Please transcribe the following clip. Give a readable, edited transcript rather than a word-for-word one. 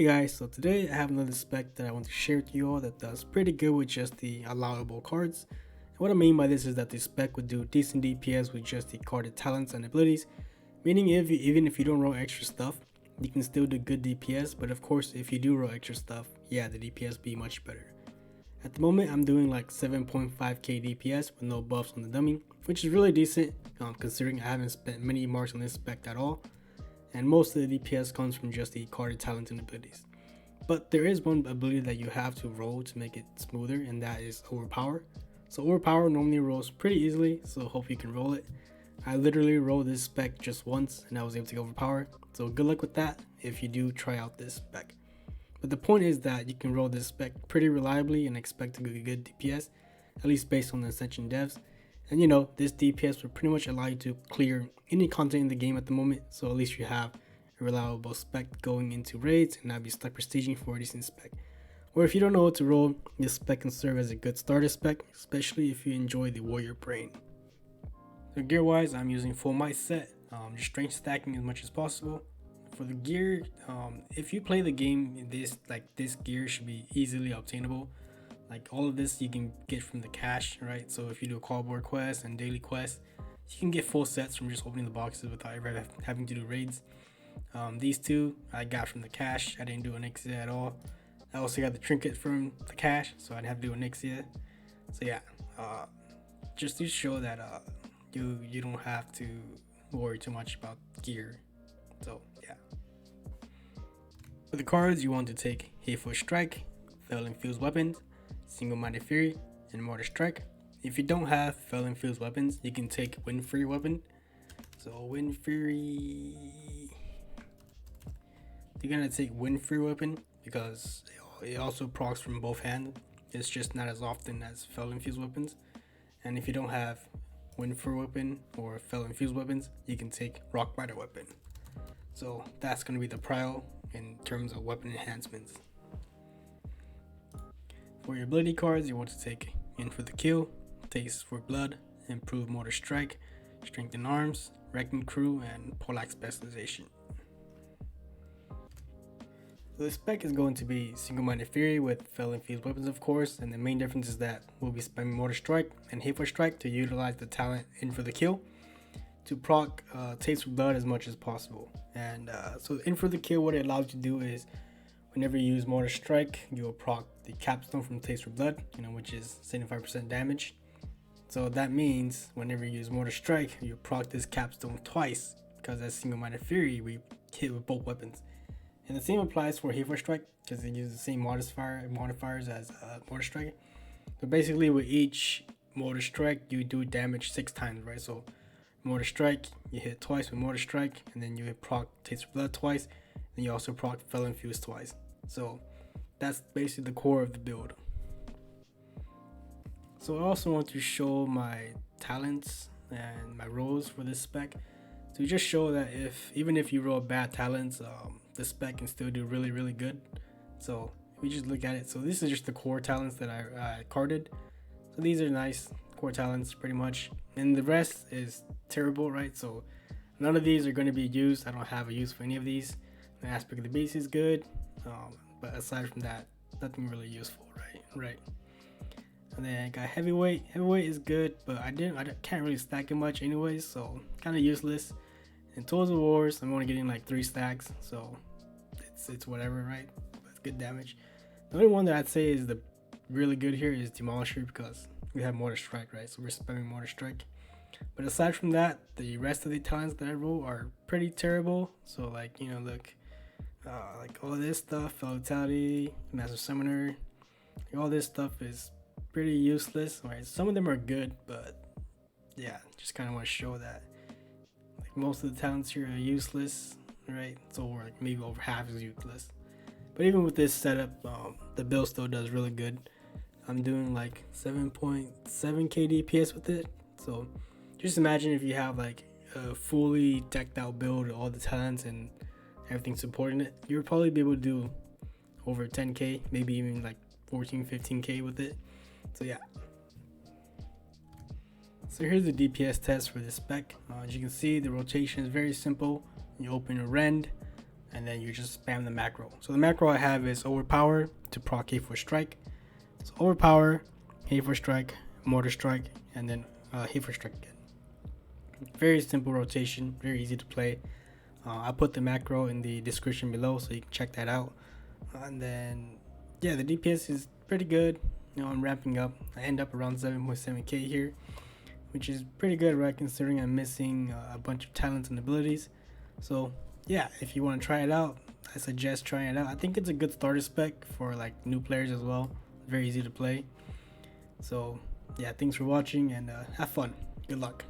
Hey guys, so today I have another spec that I want to share with you all that does pretty good with just the allowable cards. And what I mean by this is that the spec would do decent DPS with just the carded talents and abilities, meaning even if you don't roll extra stuff, you can still do good DPS, but of course if you do roll extra stuff, yeah, the DPS be much better. At the moment I'm doing like 7.5k DPS with no buffs on the dummy, which is really decent considering I haven't spent many marks on this spec at all. And most of the DPS comes from just the carded talents and abilities. But there is one ability that you have to roll to make it smoother, and that is overpower. So overpower normally rolls pretty easily, so hope you can roll it. I literally rolled this spec just once and I was able to get overpower, so good luck with that if you do try out this spec. But the point is that you can roll this spec pretty reliably and expect to get good DPS, at least based on the Ascension devs. And you know, this DPS will pretty much allow you to clear any content in the game at the moment, so at least you have a reliable spec going into raids and not be stuck prestiging for a decent spec. Or if you don't know what to roll, this spec can serve as a good starter spec, especially if you enjoy the warrior brain. So gear wise, I'm using full might set, just strength stacking as much as possible. For the gear, if you play the game, this gear should be easily obtainable. Like all of this you can get from the cache, right? So if you do a cardboard quest and daily quest, you can get full sets from just opening the boxes without ever having to do raids. These two I got from the cache. I didn't do an Ixia at all. I also got the trinket from the cache, so I didn't have to do an Ixia. So yeah, just to show that you don't have to worry too much about gear. So yeah. For the cards, you want to take Hateful Strike, Fell Infused Weapons, Single-Minded Fury, and Mortar Strike. If you don't have Fell Infused Weapons, you can take Wind Fury Weapon. So Wind Fury, you're gonna take Wind Fury Weapon because it also procs from both hands. It's just not as often as Fell Infused Weapons. And if you don't have Wind Fury Weapon or Fell Infused Weapons, you can take Rock Rider Weapon. So that's gonna be the prio in terms of weapon enhancements. For your ability cards, you want to take In for the Kill, Taste for Blood, Improve Mortar Strike, Strengthen Arms, Wrecking Crew, and Poleaxe Specialization. So the spec is going to be Single-Minded Fury with Fell Infused Weapons, of course, and the main difference is that we'll be spamming Mortar Strike and Hateful Strike to utilize the talent In for the Kill to proc Taste for Blood as much as possible. And so In for the Kill, what it allows you to do is whenever you use Mortar Strike, you will proc the capstone from Taste for Blood, which is 75% damage. So that means whenever you use Mortar Strike, you proc this capstone twice, because as Single-Minded Fury, we hit with both weapons. And the same applies for Hateful Strike, because it uses the same modifiers as Mortar Strike. So basically with each Mortar Strike, you do damage 6 times, right? So Mortar Strike, you hit twice with Mortar Strike, and then you hit proc Taste for Blood twice, and you also proc Fell Infused twice. So that's basically the core of the build. So I also want to show my talents and my rolls for this spec to just show that even if you roll bad talents, the spec can still do really good. So if we just look at it, so this is just the core talents that I carded. So these are nice core talents pretty much, and the rest is terrible, right? So none of these are going to be used. I don't have a use for any of these. The aspect of the base is good, but aside from that, nothing really useful, right? And then I got heavyweight. Heavyweight is good, but I can't really stack it much anyways, so kind of useless. And Tools of Wars, I'm only getting like 3 stacks, so it's whatever, right? But it's good damage. The only one that I'd say is the really good here is Demolisher, because we have Mortar Strike, right? So we're spamming Mortar Strike. But aside from that, the rest of the talents that I roll are pretty terrible. So like, look, like all this stuff, Vitality, Master Summoner, all this stuff is pretty useless, right? Some of them are good, but yeah, just kind of want to show that like most of the talents here are useless, right? So like maybe over half is useless. But even with this setup, the build still does really good. I'm doing like 7.7k DPS with it. So just imagine if you have like a fully decked out build, all the talents and everything supporting it, you would probably be able to do over 10k, maybe even like 14-15k with it. So yeah. So here's the DPS test for this spec. As you can see, the rotation is very simple. You open a REND, and then you just spam the macro. So the macro I have is overpower to proc hateful strike. So overpower, hateful strike, mortar strike, and then hateful strike again. Very simple rotation, very easy to play. I'll put the macro in the description below so you can check that out. And then yeah, the DPS is pretty good. I'm ramping up. I end up around 7.7k here, which is pretty good, right, considering I'm missing a bunch of talents and abilities. So yeah, if you want to try it out, I suggest trying it out. I think it's a good starter spec for like new players as well. Very easy to play. So yeah, thanks for watching, and have fun. Good luck.